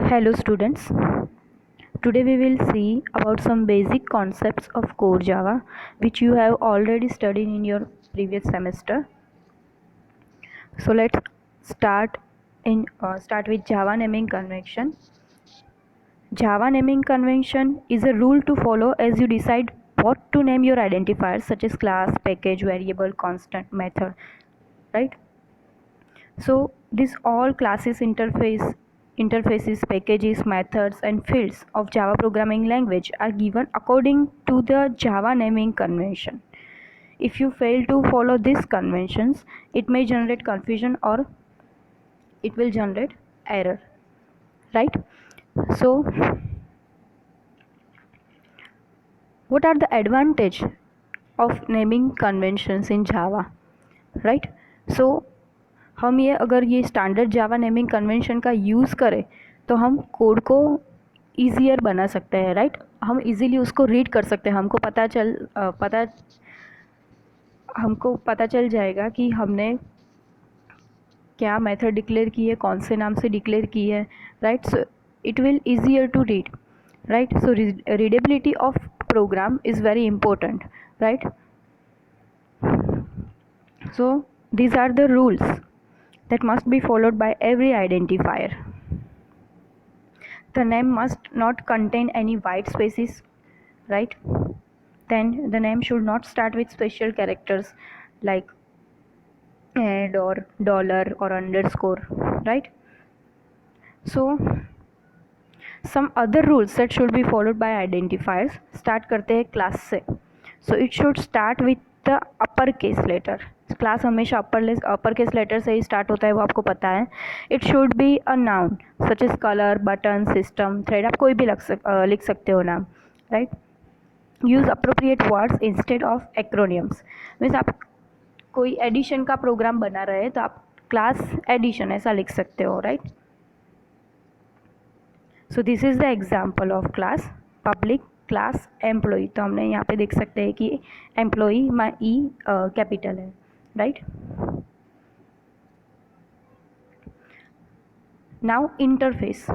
Hello students, today we will see about some basic concepts of core Java which you have already studied in your previous semester. So let's start with Java naming convention. Java naming convention is a rule to follow as you decide what to name your identifiers such as class, package, variable, constant, method, right? So these all classes interfaces, packages, methods and fields of Java programming language are given according to the Java naming convention. If you fail to follow these conventions, it may generate confusion or it will generate error, right? So what are the advantage of naming conventions in Java, right? So हम ये अगर ये standard जावा naming convention का use करें तो हम code को easier बना सकते हैं, राइट? हम इजीली उसको रीड कर सकते हैं, हमको पता चल जाएगा कि हमने क्या मेथड डिक्लेयर की है, कौन से नाम से डिक्लेयर की है, right? So it will easier to read, right? So readability of program is very important, right? So these are the rules that must be followed by every identifier. The name must not contain any white spaces, right? Then the name should not start with special characters like and or dollar or underscore, right? So some other rules that should be followed by identifiers. Start करते हैं class से. So it should start with the upper case letter. Class हमेशा अपर case letter से ही start होता है, वो आपको पता है. It should be a noun such as colour, button, system, thread, आप कोई भी लिख सकते हो नाम, right? Use appropriate words instead of acronyms. Means आप कोई एडिशन का प्रोग्राम बना रहे हैं तो आप क्लास एडिशन ऐसा लिख सकते हो, right? So this is the example of class. Public class employ, तो हमने यहाँ पे देख सकते हैं कि एम्प्लॉय में ई कैपिटल है, right? Now interface.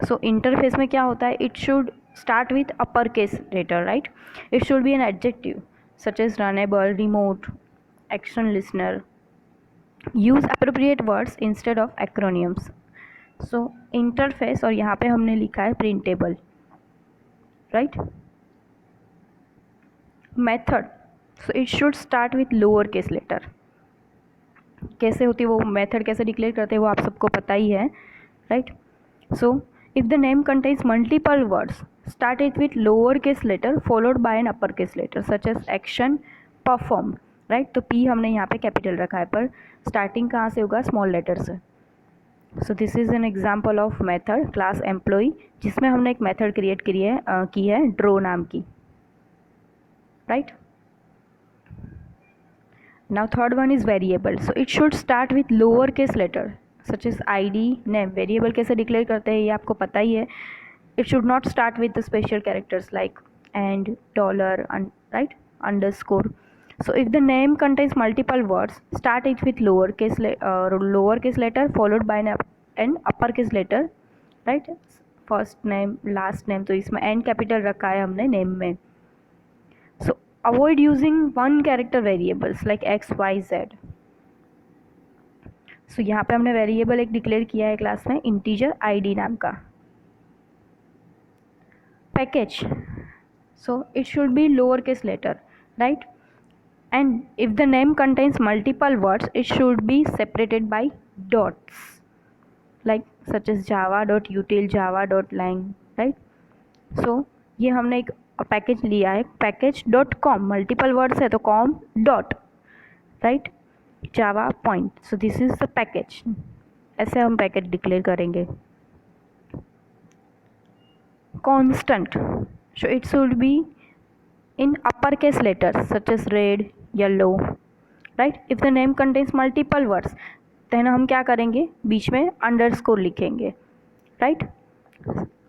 So interface में क्या होता है? It should start with upper case letter, right? It should be an adjective such as runnable, remote, action listener. Use appropriate words instead of acronyms. So interface, और यहाँ पे हमने लिखा है printable, right? Method. So it should start with lower case letter. कैसे होती है वो मेथड, कैसे डिक्लेयर करते हैं वो आप सबको पता ही है, right? So if the name contains multiple words, start it with lower case letter followed by an upper case letter such as action, perform, right? तो पी हमने यहाँ पे कैपिटल रखा है, पर स्टार्टिंग कहाँ से होगा? स्मॉल लेटर से. So this is an example of method class employ, जिसमें हमने एक मेथड क्रिएट की है ड्रो नाम की, right? Now third one is variable. So it should start with lower case letter such as ID, name. Variable कैसे declare करते हैं ये आपको पता ही है. It should not start with the special characters like and, dollar, right, underscore. So if the name contains multiple words, start it with lower case letter followed by an upper case letter, right? First name, last name. तो इसमें n capital रखा है हमने name में. So avoid using one character variables like x, y, z. So यहाँ पे हमने variable एक डिक्लेयर किया है क्लास में इंटीजर id नाम का. Package. So it should be lower case letter, right? And if the name contains multiple words, it should be separated by dots like such as java.util, java.lang, right? So ये हमने एक package लिया है, package dot com, multiple words है तो com dot, right, Java point. So this is the package. ऐसे हम package declare करेंगे. Constant. So it should be in upper case letters such as red, yellow, right? If the name contains multiple words then हम क्या करेंगे? बीच में underscore लिखेंगे, right?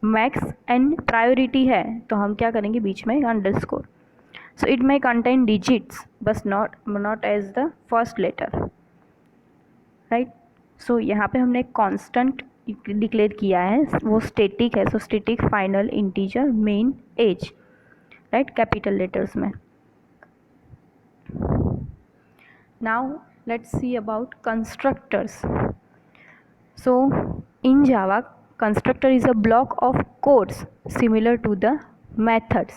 Max and priority है तो हम क्या करेंगे? बीच में underscore. So it may contain digits but not as the first letter, right? So यहाँ पे हमने कांस्टेंट डिक्लेयर किया है वो स्टैटिक है, so static final integer main as, right, capital letters में. Now let's see about constructors. So in Java, constructor is a block of codes similar to the methods.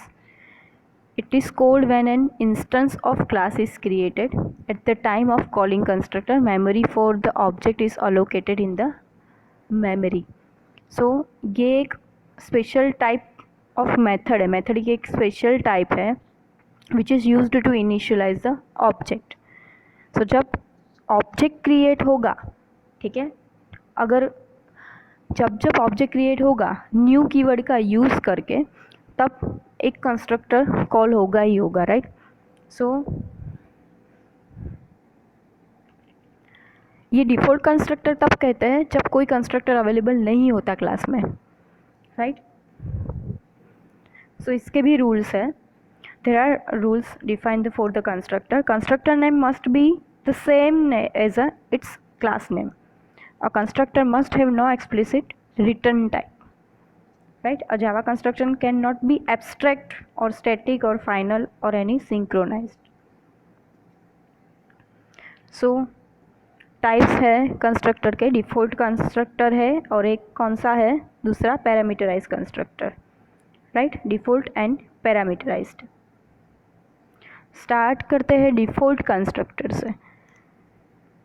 It is called when an instance of class is created. At the time of calling constructor, memory for the object is allocated in the memory. So ये एक special type of method है, method की एक special type है which is used to initialize the object. So जब object create होगा, ठीक है, अगर जब ऑब्जेक्ट क्रिएट होगा न्यू कीवर्ड का यूज़ करके, तब एक कंस्ट्रक्टर कॉल होगा ही होगा, राइट. सो ये डिफ़ॉल्ट कंस्ट्रक्टर तब कहते हैं जब कोई कंस्ट्रक्टर अवेलेबल नहीं होता क्लास में, राइट. सो इसके भी रूल्स है. There are rules defined for the constructor. Constructor name must be the same as its class name. A constructor must have no explicit return type, right. A Java construction cannot be abstract or static or final or any synchronized. So types है constructor के, default constructor है और एक कौन सा है दूसरा, parameterize constructor, right. Default and parameterized. Start करते हैं डिफ़ॉल्ट कंस्ट्रक्टर से.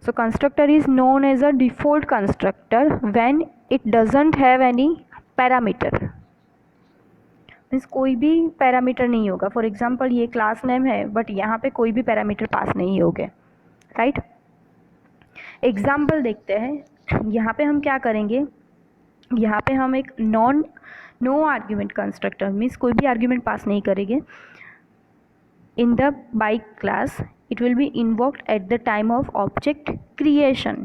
So constructor is known as a default constructor when it doesn't have any parameter. Means कोई भी पैरामीटर नहीं होगा. फॉर एग्जाम्पल ये क्लास नेम है बट यहाँ पे कोई भी पैरामीटर पास नहीं होंगे, राइट. एग्जाम्पल देखते हैं. यहाँ पे हम क्या करेंगे, यहाँ पे हम एक नो आर्ग्यूमेंट कंस्ट्रक्टर, मीन्स कोई भी आर्ग्यूमेंट पास नहीं करेंगे. In the bike class it will be invoked at the time of object creation.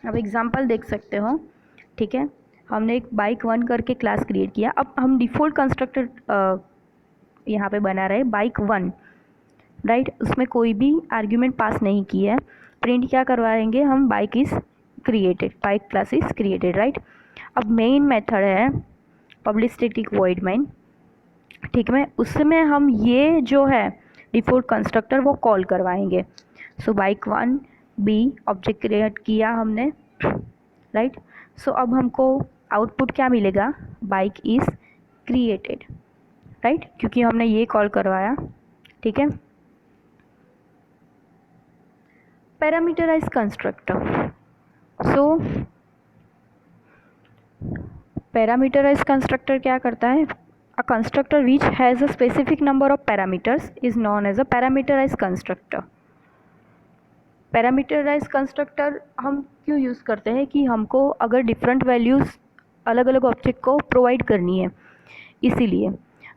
अब एग्जाम्पल देख सकते हो, ठीक है. हमने एक बाइक 1 करके क्लास क्रिएट किया. अब हम डिफ़ॉल्ट कंस्ट्रक्टर यहाँ पे बना रहे बाइक 1, राइट. उसमें कोई भी आर्ग्यूमेंट पास नहीं किया है. प्रिंट क्या करवाएंगे हम, bike is created, bike class is created, right. अब मेन मेथड है पब्लिक स्टैटिक वॉइड मेन, ठीक है. उसमें हम ये जो है डिफ़ॉल्ट कंस्ट्रक्टर वो कॉल करवाएंगे. सो बाइक 1 बी ऑब्जेक्ट क्रिएट किया हमने, राइट. सो अब हमको आउटपुट क्या मिलेगा, बाइक इज़ क्रिएटेड, राइट, क्योंकि हमने ये कॉल करवाया, ठीक है. Parameterize constructor. So parameterize constructor क्या करता है, a constructor which has a specific number of parameters is known as a parameterized constructor. Parameterize constructor हम क्यों यूज़ करते हैं कि हमको अगर डिफरेंट वैल्यूज़ अलग अलग ऑब्जेक्ट को प्रोवाइड करनी है, इसीलिए,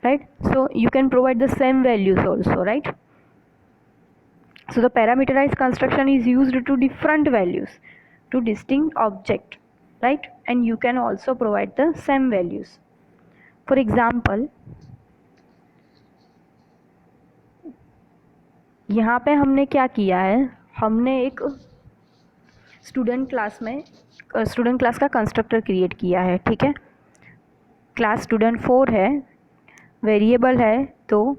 right. So you can provide the same values also, right. So the parameterize construction is used to different values to distinct object, right, and you can also provide the same values. For example यहाँ पे हमने क्या किया है, हमने एक student class का constructor create किया है, ठीक है. क्लास स्टूडेंट 4 है, वेरिएबल है तो,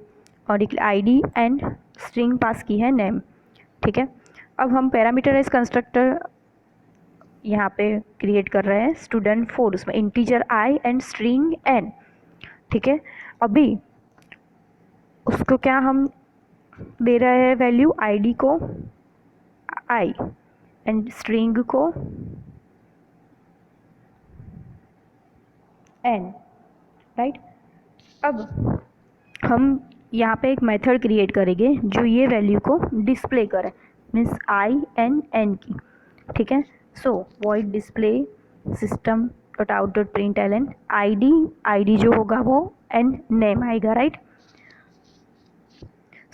और एक आईडी एंड स्ट्रिंग पास की है नेम, ठीक है. अब हम पैरामीटराइज कंस्ट्रक्टर यहाँ पे क्रिएट कर रहे हैं स्टूडेंट 4, उसमें integer I and string N, ठीक है. अभी उसको क्या हम दे रहे हैं वैल्यू, आईडी को आई एंड स्ट्रिंग को एन, राइट. अब हम यहाँ पे एक मेथड क्रिएट करेंगे जो ये वैल्यू को डिस्प्ले करे, मीन्स आई एन एन की, ठीक है. So void display system dot out dot println ID जो होगा वो एन नेम आएगा, right.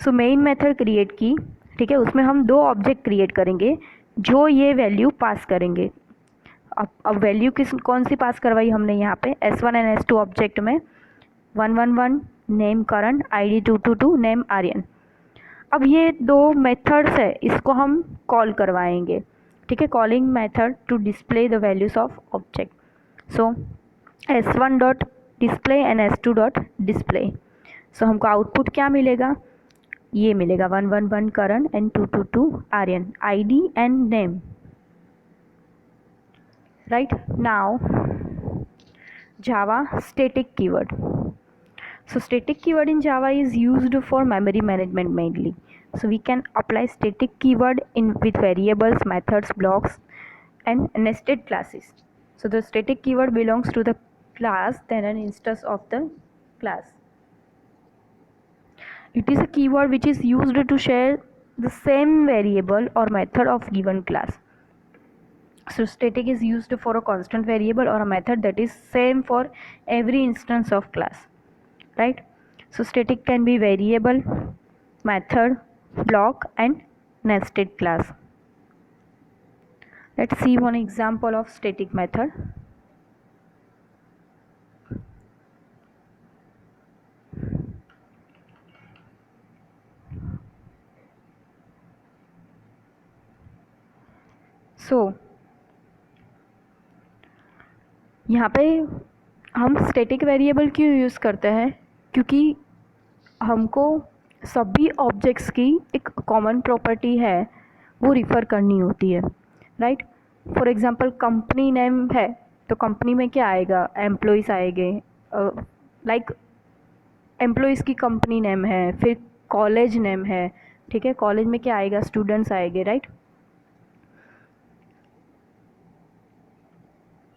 So main method create की, ठीक है. उसमें हम 2 ऑब्जेक्ट क्रिएट करेंगे जो ये वैल्यू पास करेंगे. अब वैल्यू कौन सी पास करवाई हमने यहाँ पे, S1 एंड S2 ऑब्जेक्ट में 111 नेम करण, ID 222 नेम आर्यन. अब ये 2 मेथड्स है, इसको हम कॉल करवाएंगे ठीक है, calling method to display the values of object. So s1 dot display and s2 dot display. So हमको आउटपुट क्या मिलेगा, ये मिलेगा 111 Karan and 222 Aryan, ID and name. Right now Java static keyword. So static keyword in Java is used for memory management mainly. So we can apply static keyword in with variables, methods, blocks and nested classes. So the static keyword belongs to the class then an instance of the class. It is a keyword which is used to share the same variable or method of given class. So static is used for a constant variable or a method that is same for every instance of class, right? So static can be variable, method, block and nested class. Let's see one example of static method. So यहाँ पे हम static variable क्यों use करते हैं, क्योंकि हमको सभी objects की एक कॉमन प्रॉपर्टी है वो रिफ़र करनी होती है, right. For example company name है तो कंपनी में क्या आएगा, एम्प्लॉयज़ आएंगे, लाइक एम्प्लॉयज़ की कंपनी नेम है. फिर कॉलेज नेम है, ठीक है, कॉलेज में क्या आएगा, स्टूडेंट्स आएंगे, राइट.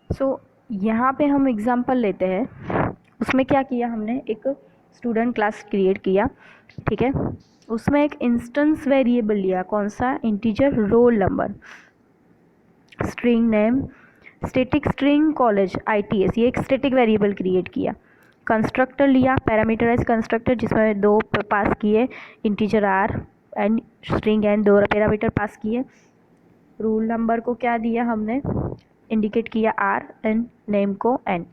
सो यहाँ पे हम एग्जांपल लेते हैं, उसमें क्या किया हमने, एक स्टूडेंट क्लास क्रिएट किया, ठीक है. उसमें एक इंस्टेंस वेरिएबल लिया, कौन सा, integer roll number, string name, static string college ITS, ये एक स्टैटिक वेरिएबल क्रिएट किया. कंस्ट्रक्टर लिया, पैरामीटराइज कंस्ट्रक्टर जिसमें दो पास किए, integer R and string and, दो पैरामीटर पास किए. रोल नंबर को क्या दिया हमने, इंडिकेट किया R एंड नेम को N,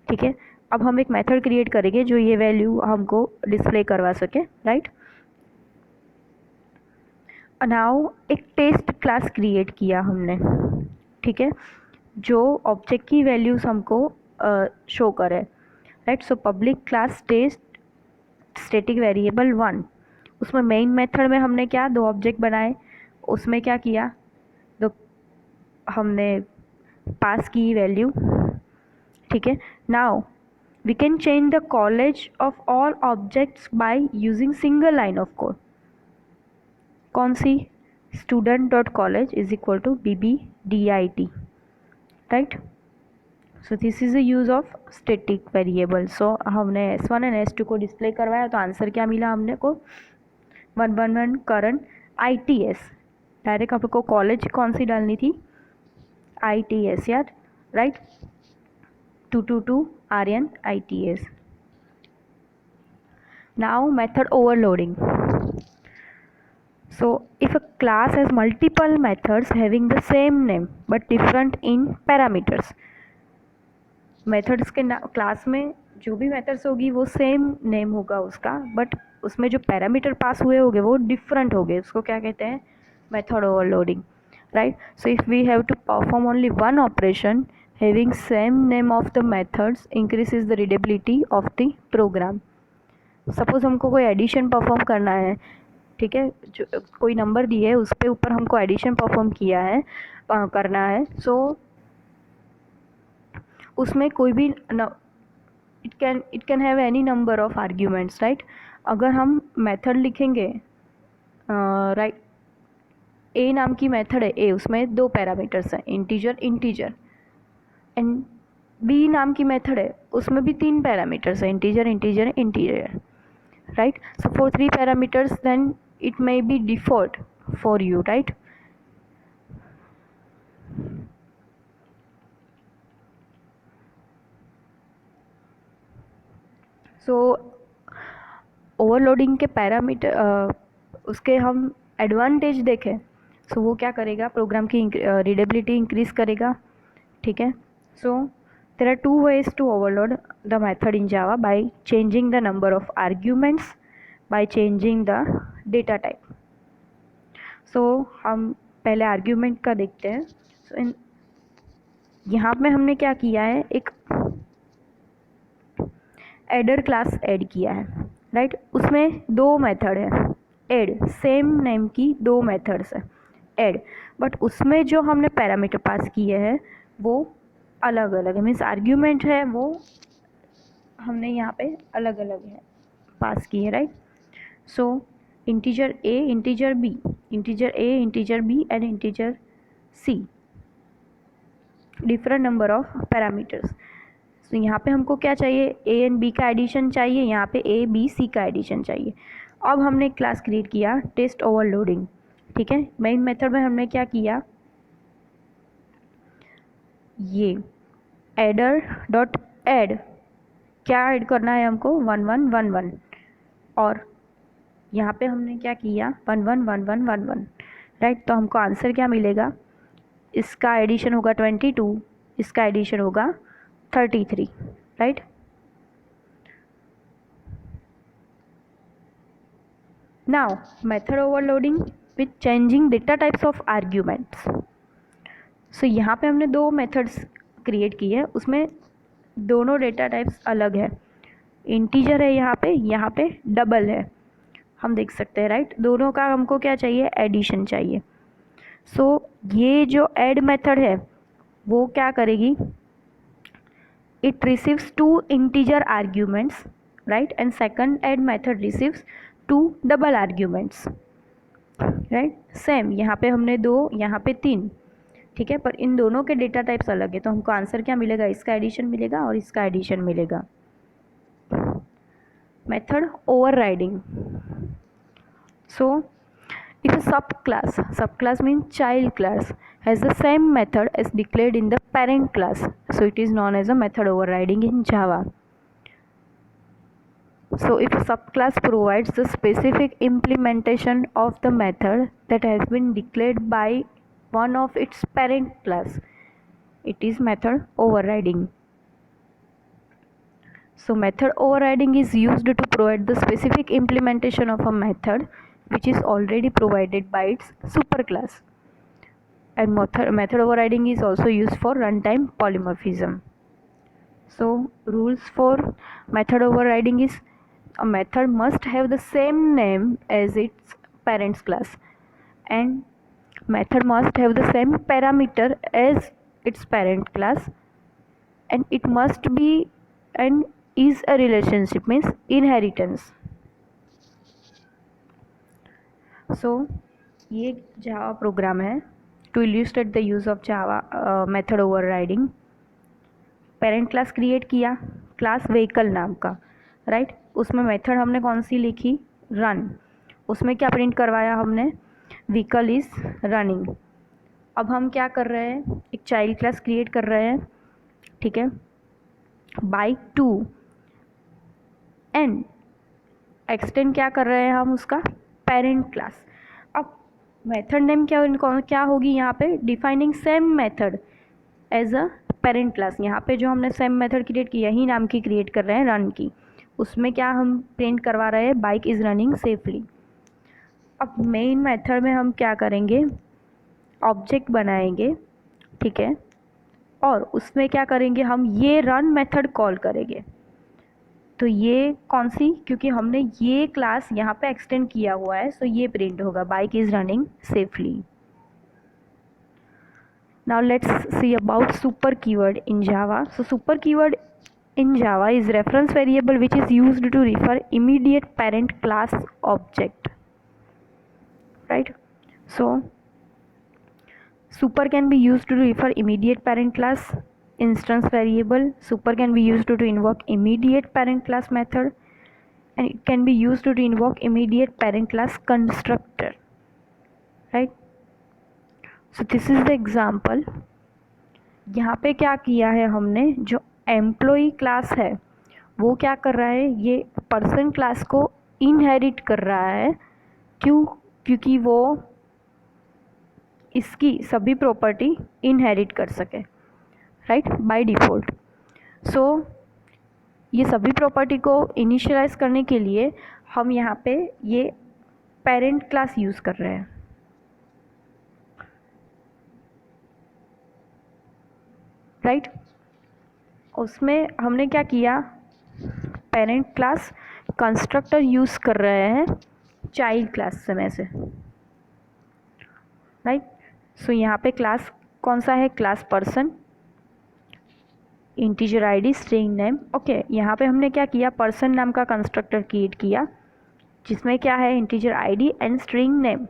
ठीक है. अब हम एक मेथड क्रिएट करेंगे जो ये वैल्यू हमको डिस्प्ले करवा सके, राइट. नाउ एक टेस्ट क्लास क्रिएट किया हमने, ठीक है, जो ऑब्जेक्ट की वैल्यूज हमको शो करे, right. So public class test static variable 1, उसमें मेन मेथड में हमने क्या, दो ऑब्जेक्ट बनाए, उसमें क्या किया, दो हमने पास की वैल्यू, ठीक है. Now we can change the college of all objects by using single line of code. कौन सी, student dot college is equal to BBDIT, right. So this is the use of static variable. So हमने S1 and S2 को display करवाया तो answer क्या मिला हमने को, 111 करंट ITS. डायरेक्ट आपको कॉलेज कौन सी डालनी थी, ITS यार, right. 222 Aryan ITS. Now method overloading. So if a class has multiple methods having the same name but different in parameters, methods के क्लास में जो भी मेथड्स होगी वो सेम नेम होगा उसका, बट उसमें जो पैरामीटर पास हुए होंगे वो डिफरेंट होंगे, उसको क्या कहते हैं, method overloading, right. So if we have to perform only one operation having same name of the methods increases the readability of the program. Suppose हमको कोई एडिशन परफॉर्म करना है, ठीक है, जो कोई नंबर दिए है उस पर ऊपर हमको एडिशन परफॉर्म किया है, करना है. सो उसमें कोई भी it can have any number of arguments, right. अगर हम मेथड लिखेंगे, राइट, ए नाम की मेथड है ए, उसमें दो पैरामीटर्स हैं, इंटीजर, एंड बी नाम की मेथड है उसमें भी तीन पैरामीटर्स हैं, integer, right. So for 3 parameters then it may be default for you, right. So overloading के पैरामीटर उसके हम एडवांटेज देखें, सो वो क्या करेगा, प्रोग्राम की रीडेबिलिटी इंक्रीज करेगा, ठीक है. So there are 2 ways to overload the method in Java, by changing the number of arguments, by changing the data type. सो हम पहले आर्ग्यूमेंट का देखते हैं। सो यहाँ पे हमने क्या किया है, एक एडर क्लास ऐड किया है, राइट। उसमें दो मेथड है ऐड, सेम नेम की दो मेथड्स है ऐड, बट उसमें जो हमने पैरामीटर पास किए हैं वो अलग अलग है, मीन्स आर्ग्यूमेंट है वो हमने यहाँ पे अलग अलग है पास की है, right. So integer A, integer B, integer A, integer B and integer C, different number of parameters. तो यहाँ पे हमको क्या चाहिए, ए एंड बी का एडिशन चाहिए, यहाँ पे ए बी सी का एडिशन चाहिए। अब हमने एक क्लास क्रिएट किया टेस्ट ओवरलोडिंग, ठीक है। मेन मेथड में हमने क्या किया, ये एडर डॉट ऐड, क्या ऐड करना है हमको 1 1 1 1, और यहाँ पे हमने क्या किया 1 1 1 1 1 1, राइट। तो हमको आंसर क्या मिलेगा, इसका एडिशन होगा 22, इसका एडिशन होगा 33, right. Now method overloading with changing data types of arguments. So यहाँ पे हमने दो मेथड्स क्रिएट की है, उसमें दोनों डेटा टाइप्स अलग है, इंटीजर है यहाँ पे डबल है, हम देख सकते हैं, राइट। दोनों का हमको क्या चाहिए, एडिशन चाहिए। सो ये जो ऐड मेथड है वो क्या करेगी, it receives two integer arguments, right, and second add method receives two double arguments, right। Same यहाँ पे हमने दो, यहाँ पे तीन, ठीक है, पर इन दोनों के डेटा टाइप्स अलग है, तो हमको आंसर क्या मिलेगा, इसका एडिशन मिलेगा और इसका एडिशन मिलेगा। Method overriding. So if a subclass means child class has the same method as declared in the parent class, so it is known as a method overriding in Java. So if a subclass provides the specific implementation of the method that has been declared by one of its parent class, it is method overriding. So method overriding is used to provide the specific implementation of a method which is already provided by its superclass. And method overriding is also used for runtime polymorphism. So rules for method overriding is, a method must have the same name as its parent's class, and method must have the same parameter as its parent class, and it must be and is a relationship, means inheritance. So ये Java program है to illustrate the use of Java method overriding. Parent class create किया, class vehicle नाम का, right. उसमें method हमने कौन सी लिखी, run. उसमें क्या प्रिंट करवाया हमने, व्हीकल इज़ रनिंग। अब हम क्या कर रहे हैं, एक चाइल्ड क्लास क्रिएट कर रहे हैं, ठीक है, बाइक 2, एंड एक्सटेंड क्या कर रहे हैं हम, उसका पेरेंट क्लास। अब मेथड नेम क्या होगी यहाँ पे, defining same method as a parent class. यहाँ पे जो हमने सेम मेथड क्रिएट की, यही नाम की क्रिएट कर रहे हैं, रन की। उसमें क्या हम प्रिंट करवा रहे हैं, बाइक इज़ रनिंग सेफली। अब मेन मेथड में हम क्या करेंगे, ऑब्जेक्ट बनाएंगे, ठीक है, और उसमें क्या करेंगे, हम ये रन मेथड कॉल करेंगे। तो ये कौन सी, क्योंकि हमने ये क्लास यहाँ पे एक्सटेंड किया हुआ है, सो ये प्रिंट होगा, bike is running safely. Now let's see about super keyword in Java. So super keyword in Java is reference variable which is used to refer immediate parent class object, right? So super can be used to refer immediate parent class instance variable. Super can be used to invoke immediate parent class method, and it can be used to invoke immediate parent class constructor, right? So this is the example. यहाँ पे क्या किया है हमने, जो employee class है वो क्या कर रहा है, ये पर्सन क्लास को इनहेरिट कर रहा है। क्यों, क्योंकि वो इसकी सभी प्रॉपर्टी इनहेरिट कर सके, राइट, बाय डिफ़ॉल्ट। सो ये सभी प्रॉपर्टी को इनिशियलाइज करने के लिए हम यहाँ पे ये पेरेंट क्लास यूज़ कर रहे हैं। राइट। उसमें हमने क्या किया, पेरेंट क्लास कंस्ट्रक्टर यूज़ कर रहे हैं चाइल्ड क्लास में से, राइट। सो यहाँ पे क्लास कौन सा है, class person, integer ID, string name. Okay, यहाँ पे हमने क्या किया, पर्सन नाम का कंस्ट्रक्टर क्रिएट किया जिसमें क्या है, integer ID and string name.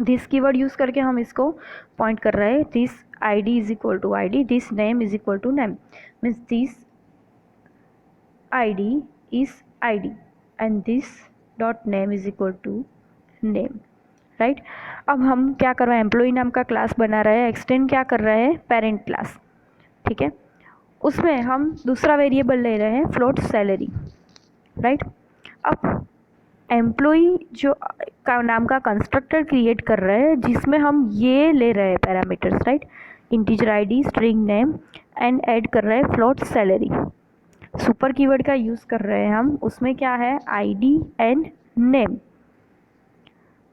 This keyword use करके हम इसको पॉइंट कर रहे हैं, this ID is equal to ID, this name is equal to name, means this ID is ID and this dot name is equal to name, right. अब हम क्या कर रहे हैं, एम्प्लॉय नाम का क्लास बना रहे हैं, एक्सटेंड क्या कर रहे हैं, पेरेंट क्लास, ठीक है। उसमें हम दूसरा वेरिएबल ले रहे हैं फ्लोट सैलरी, राइट। अब एम्प्लॉय जो का नाम का कंस्ट्रक्टर क्रिएट कर रहे हैं जिसमें हम ये ले रहे हैं parameters, right, integer ID, string name and add कर रहे हैं फ्लोट सैलरी। सुपर कीवर्ड का यूज़ कर रहे हैं हम, उसमें क्या है, आईडी एंड नेम।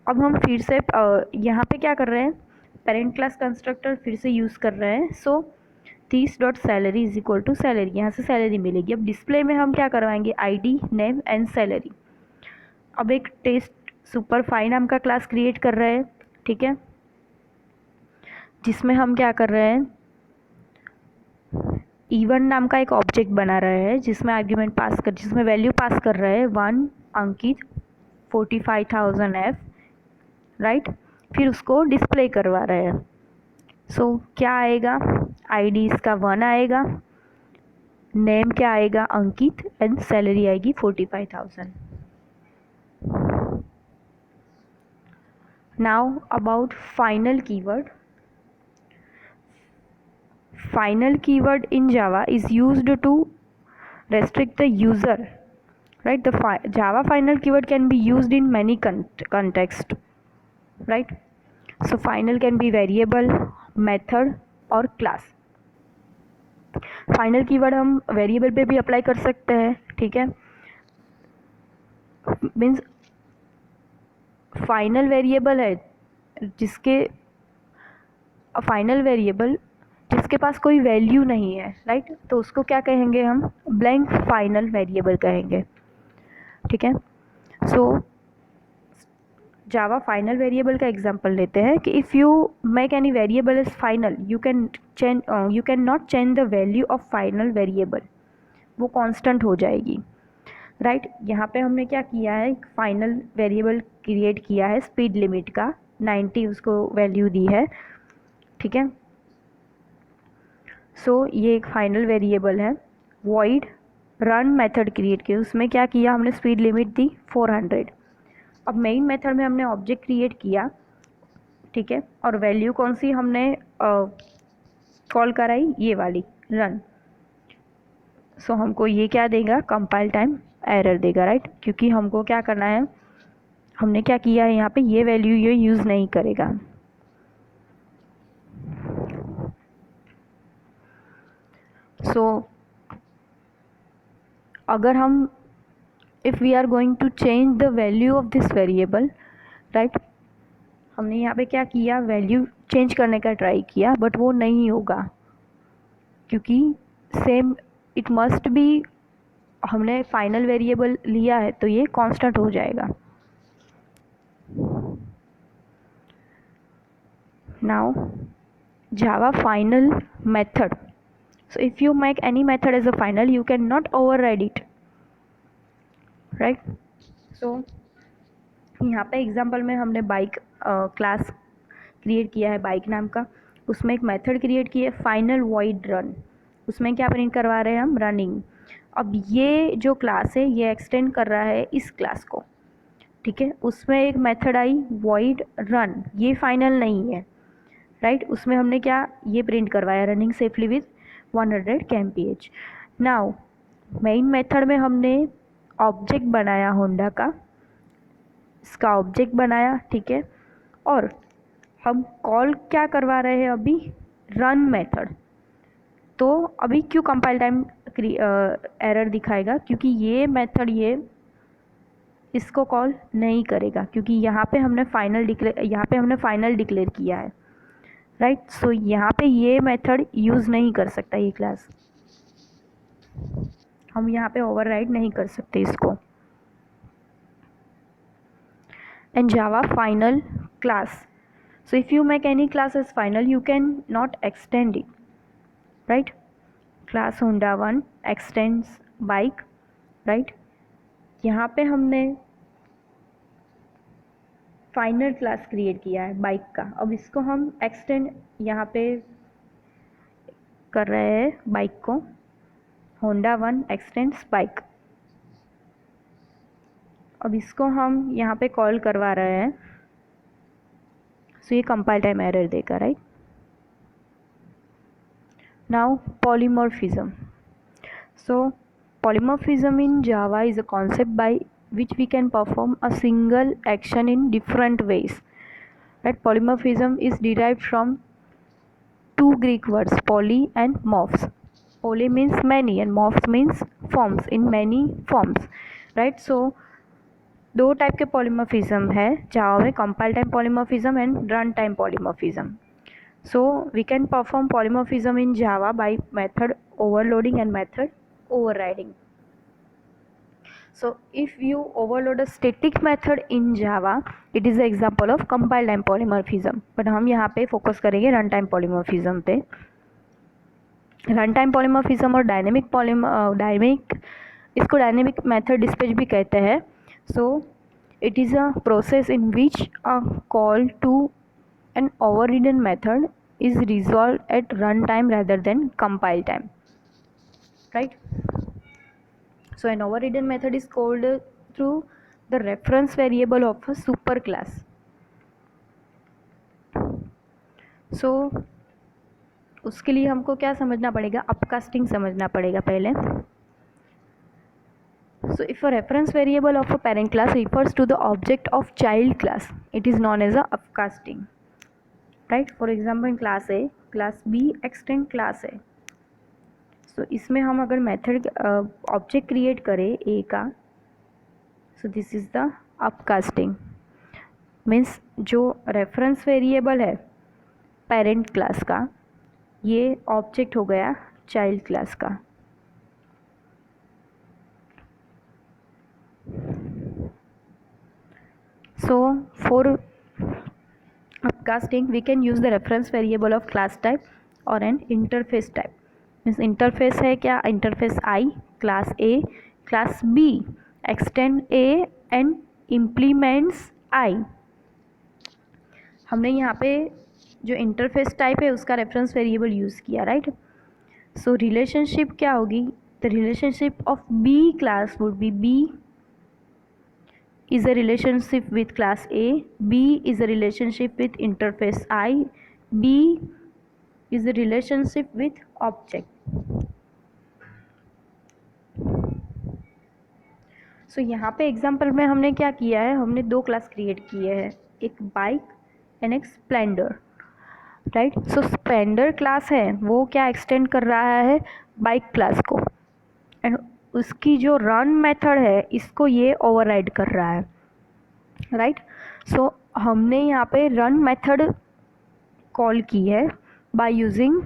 अब हम फिर से यहाँ पे क्या कर रहे हैं, पेरेंट क्लास कंस्ट्रक्टर फिर से यूज़ कर रहे हैं। So this dot salary is equal to salary, यहाँ से सैलरी मिलेगी। अब डिस्प्ले में हम क्या करवाएंगे, आईडी, नेम एंड सैलरी। अब एक टेस्ट सुपर फाई नाम का क्लास क्रिएट कर रहे हैं, ठीक है, जिसमें हम क्या कर रहे हैं, इवन नाम का एक ऑब्जेक्ट बना रहे हैं जिसमें आर्ग्यूमेंट पास कर, जिसमें वैल्यू पास कर रहे हैं 1 अंकित 45,000 F, राइट। फिर उसको डिस्प्ले करवा रहे हैं। सो क्या आएगा, आईडी इसका 1 आएगा, नेम क्या आएगा, अंकित, एंड सैलरी आएगी 45,000। Now about final keyword. Final keyword in Java is used to restrict the user, right. The Java final keyword can be used in many context, right. So final can be variable, method और class. Final keyword हम variable पे भी apply कर सकते हैं, ठीक है, means final variable है फाइनल वेरिएबल जिसके पास कोई वैल्यू नहीं है, राइट, तो उसको क्या कहेंगे हम, ब्लैंक फाइनल वेरिएबल कहेंगे, ठीक है। सो जावा फाइनल वेरिएबल का एग्जांपल लेते हैं कि if you make any variable is final, you can not change the value of final variable, वो कांस्टेंट हो जाएगी, राइट। यहाँ पे हमने क्या किया है, एक फाइनल वेरिएबल क्रिएट किया है, स्पीड लिमिट का 90 उसको वैल्यू दी है, ठीक है। सो ये एक फाइनल वेरिएबल है। वॉइड रन मेथड क्रिएट किया, उसमें क्या किया हमने, स्पीड लिमिट दी 400। अब मेन मेथड में हमने ऑब्जेक्ट क्रिएट किया, ठीक है, और वैल्यू कौन सी हमने कॉल कराई, ये वाली रन। सो हमको ये क्या देगा, कंपाइल टाइम एरर देगा, राइट, क्योंकि हमको क्या करना है, हमने क्या किया है यहाँ पे, ये वैल्यू ये यूज़ नहीं करेगा। सो अगर हम if we are going to change the value of this variable, right, हमने यहाँ पे क्या किया, वैल्यू चेंज करने का ट्राई किया, बट वो नहीं होगा क्योंकि सेम इट मस्ट बी, हमने फाइनल वेरिएबल लिया है तो ये कांस्टेंट हो जाएगा। Now Java final method. So if you make any method as a final, you cannot override it, right. So यहाँ पे एग्जांपल में हमने बाइक क्लास क्रिएट किया है बाइक नाम का, उसमें एक मेथड क्रिएट की है फाइनल वॉइड रन, उसमें क्या प्रिंट करवा रहे हैं हम, रनिंग। अब ये जो क्लास है ये एक्सटेंड कर रहा है इस क्लास को, ठीक है, उसमें एक मेथड आई वॉइड रन, ये फाइनल नहीं है, राइट, उसमें हमने क्या ये प्रिंट करवाया, running safely with 100 kmph। Now main method में हमने ऑब्जेक्ट बनाया होंडा का, इसका ऑब्जेक्ट बनाया, ठीक है, और हम कॉल क्या करवा रहे हैं अभी, रन मेथड। तो अभी क्यों कंपाइल टाइम एरर दिखाएगा, क्योंकि ये मेथड ये इसको कॉल नहीं करेगा, क्योंकि यहाँ पे हमने फाइनल डिक्लेयर किया है, राइट। सो यहाँ पे ये मेथड यूज़ नहीं कर सकता ये क्लास, हम यहाँ पे ओवरराइड नहीं कर सकते इसको। And Java final class, so if you make any class as final you can not extend it, right? class honda1 extends bike, right? यहाँ पे हमने फाइनल क्लास क्रिएट किया है बाइक का, अब इसको हम एक्सटेंड यहाँ पे कर रहे हैं बाइक को, honda1 extends बाइक। अब इसको हम यहाँ पे कॉल करवा रहे हैं, सो ये कंपाइल टाइम एरर देगा, right? Now polymorphism. So polymorphism in Java is a concept by which we can perform a single action in different ways, right? Polymorphism is derived from two Greek words, poly and morphs. Poly means many and morphs means forms, in many forms, right? So दो type के polymorphism है जावा में, compile time polymorphism and run time polymorphism. So we can perform polymorphism in Java by method overloading and method overriding. So if you overload a static method in Java, it is an example of compile time polymorphism. But हम यहाँ पे focus करेंगे run time polymorphism पे. Run time polymorphism और dynamic इसको dynamic method dispatch भी कहते हैं. So it is a process in which a call to an overridden method is resolved at runtime rather than compile time, right? So an overridden method is called through the reference variable of a superclass. So उसके लिए हमको क्या समझना पड़ेगा, अपकास्टिंग समझना पड़ेगा पहले. So if a reference variable of a parent class refers to the object of child class, it is known as a upcasting, right? For example in class A, class B extend class A. So इसमें हम अगर method object create करें A का, so this is the upcasting. Means जो reference variable है parent class का, ये object हो गया चाइल्ड क्लास का. So for upcasting we can use the reference variable of class type or an interface type. Means interface है क्या, interface I, class A, class B, extend A and implements I. हमने यहाँ पे जो interface type है उसका reference variable use किया, right? So relationship क्या होगी, the relationship of B class would be B is a relationship with class A, B is a relationship with interface I, B is a relationship with object. So यहाँ पे example में हमने क्या किया है, हमने दो क्लास क्रिएट किए हैं, एक बाइक एंड एक स्प्लेंडर, राइट? सो स्प्लेंडर क्लास है वो क्या एक्सटेंड कर रहा है बाइक क्लास को, एंड उसकी जो रन मेथड है इसको ये ओवरराइड कर रहा है, राइट? सो हमने यहाँ पे रन मेथड कॉल की है by using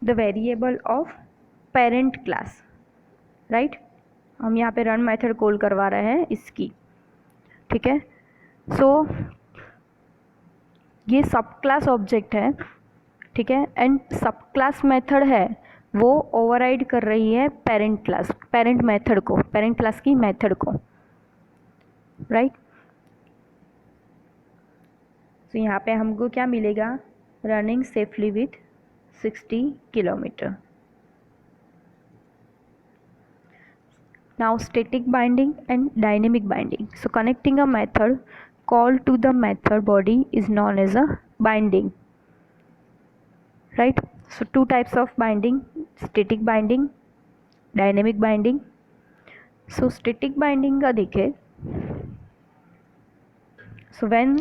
the variable of parent class, right? हम यहाँ पे रन मेथड कॉल करवा रहे हैं इसकी, ठीक है? सो ये सब क्लास ऑब्जेक्ट है, ठीक है, एंड सब क्लास मेथड है वो ओवरराइड कर रही है पेरेंट क्लास, पेरेंट मेथड को, पेरेंट क्लास की मेथड को, राइट? तो यहाँ पे हमको क्या मिलेगा, running safely with 60 kilometre. Now static binding and dynamic binding. So connecting a method call to the method body is known as a binding, right? So two types of binding, static binding, dynamic binding. So static binding का देखें, so when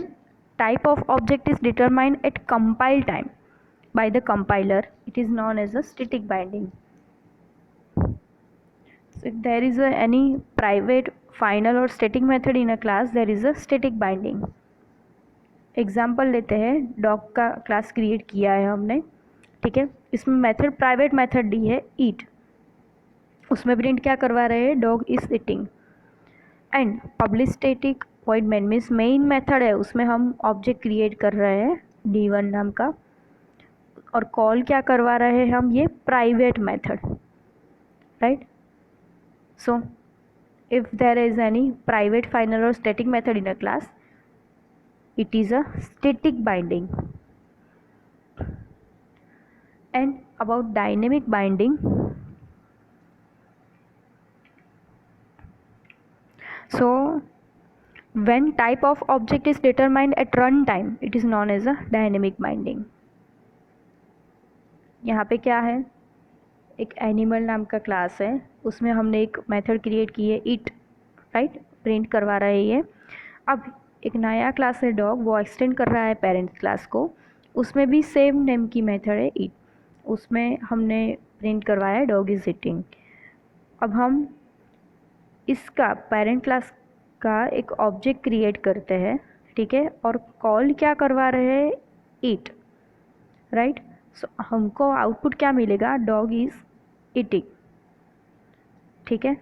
type of object is determined at compile time by the compiler, it is known as a static binding. So if there is any private, final or static method in a class, there is a static binding. Example लेते हैं, dog का class create किया है हमने, ठीक है। इसमें method, private method दी है ईट, उसमें प्रिंट क्या करवा रहे हैं, dog is eating. And public static void main means main method है, उसमें हम ऑब्जेक्ट क्रिएट कर रहे हैं d1 नाम का, और कॉल क्या करवा रहे हैं हम, ये private method, right. So if there is any private, final or static method in a class, it is a static binding. And about dynamic binding, so when type of object is determined at runtime, it is known as a dynamic binding. यहाँ पे क्या है, एक animal नाम का class है, उसमें हमने एक मेथड क्रिएट की है इट, राइट, प्रिंट करवा रहा है ये। अब एक नया क्लास है डॉग, वो एक्सटेंड कर रहा है पेरेंट क्लास को, उसमें भी सेम नेम की मेथड है इट, उसमें हमने प्रिंट करवाया है डॉग इज ईटिंग। अब हम इसका पेरेंट क्लास का एक ऑब्जेक्ट क्रिएट करते हैं, ठीक है, और कॉल क्या करवा रहे हैं, ईट, राइट। सो हमको आउटपुट क्या मिलेगा, डॉग इज ईटिंग, ठीक है।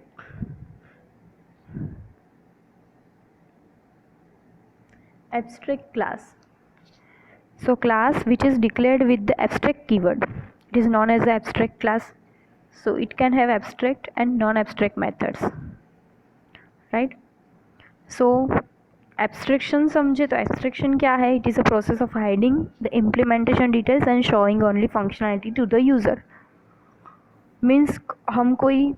Abstract class. So class which is declared with the abstract keyword, it is known as the abstract class. So it can have abstract and non-abstract methods, right. So abstraction समझे तो abstraction क्या है, it is a process of hiding the implementation details and showing only functionality to the user. Means हम कोई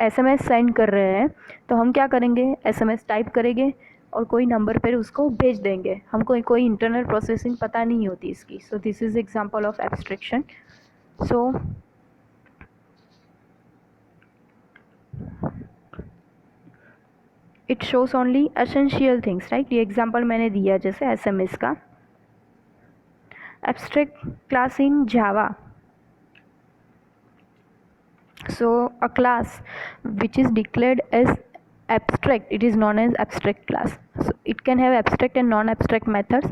SMS send कर रहे हैं तो हम क्या करेंगे, SMS टाइप करेंगे और कोई नंबर पर उसको भेज देंगे, हमको कोई इंटरनल प्रोसेसिंग पता नहीं होती इसकी। सो this is example of abstraction. So it shows only essential things, right. ये एग्जांपल मैंने दिया जैसे SMS का। Abstract class in Java, so a class which is declared as abstract, it is known as abstract class. So it can have abstract and non-abstract methods,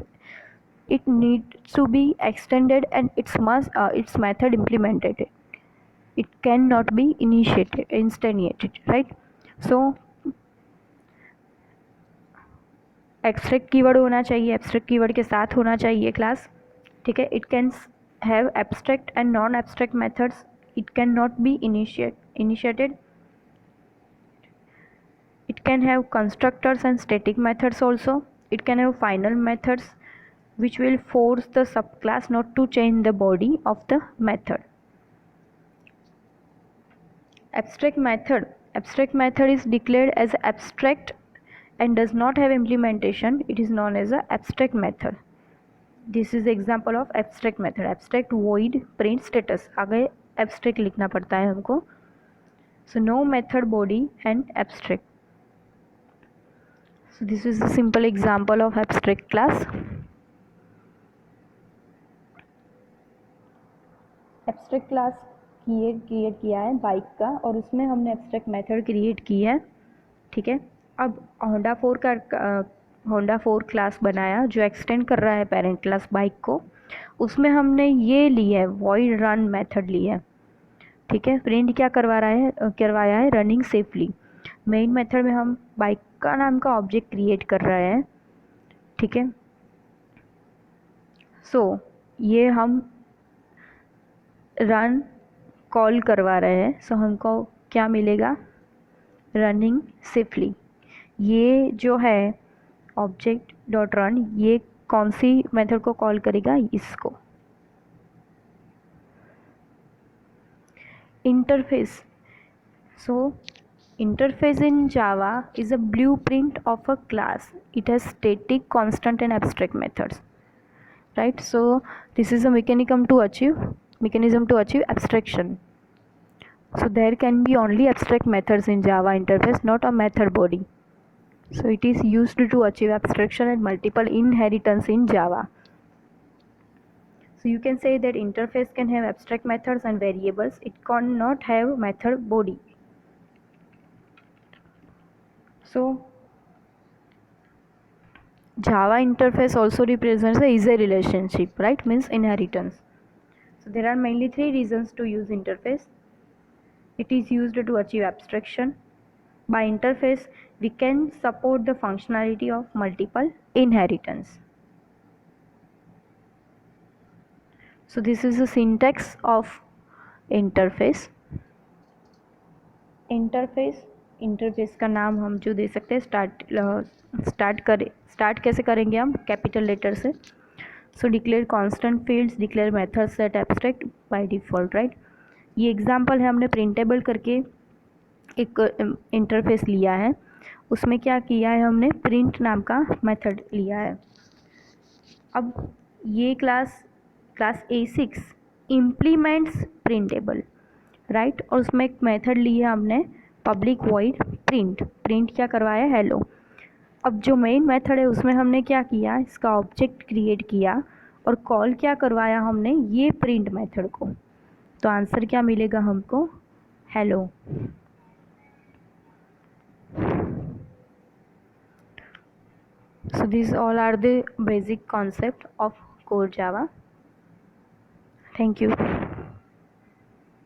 it needs to be extended and its method implemented, it cannot be instantiated, right. So abstract keyword होना चाहिए, abstract keyword के साथ होना चाहिए class, ठीक है। it can have abstract and non-abstract methods, it cannot be initiated, it can have constructors and static methods also, it can have final methods which will force the subclass not to change the body of the method. Abstract method is declared as abstract and does not have implementation, it is known as a abstract method. This is example of abstract method. Abstract void print status, आगे abstract लिखना पड़ता है हमको. So no method body and abstract. So this is a simple example of abstract class. Abstract class create किया है bike का और उसमें हमने abstract method क्रिएट की है, ठीक है. अब होंडा 4 क्लास बनाया जो एक्सटेंड कर रहा है पेरेंट क्लास बाइक को, उसमें हमने ये ली है वॉइड रन मेथड ली है, ठीक है. प्रिंट क्या करवाया है रनिंग सेफली. मेन मेथड में हम बाइक का नाम का ऑब्जेक्ट क्रिएट कर रहे हैं, ठीक है. सो ये हम रन कॉल करवा रहे हैं, सो हमको क्या मिलेगा, रनिंग सेफली. ये जो है ऑब्जेक्ट डॉट रन, ये कौन सी मेथड को कॉल करेगा, इसको. Interface. So interface in Java is a blueprint of a class. It has static, constant and abstract methods, right. So this is a mechanism to achieve abstraction. So there can be only abstract methods in Java interface, not a method body. So it is used to achieve abstraction and multiple inheritance in Java. So you can say that interface can have abstract methods and variables, it cannot have method body. So Java interface also represents a easy relationship, right? Means inheritance. So there are mainly three reasons to use interface. It is used to achieve abstraction. By interface, we can support the functionality of multiple inheritance. So this is the syntax of interface. Interface का नाम हम जो दे सकते हैं start कैसे करेंगे हम capital letter से. So declare constant fields, declare method set abstract by default, right. ये एग्जांपल है, हमने प्रिंटेबल करके एक इंटरफेस लिया है. उसमें क्या किया है, हमने प्रिंट नाम का मेथड लिया है. अब ये class A6 implements printable, right. और उसमें एक मेथड ली है हमने पब्लिक वॉइड प्रिंट क्या करवाया, हेलो. अब जो मेन मेथड है उसमें हमने क्या किया, इसका ऑब्जेक्ट क्रिएट किया और कॉल क्या करवाया हमने, ये प्रिंट मेथड को. तो आंसर क्या मिलेगा हमको, hello. So these all are the basic concept of core Java. Thank you.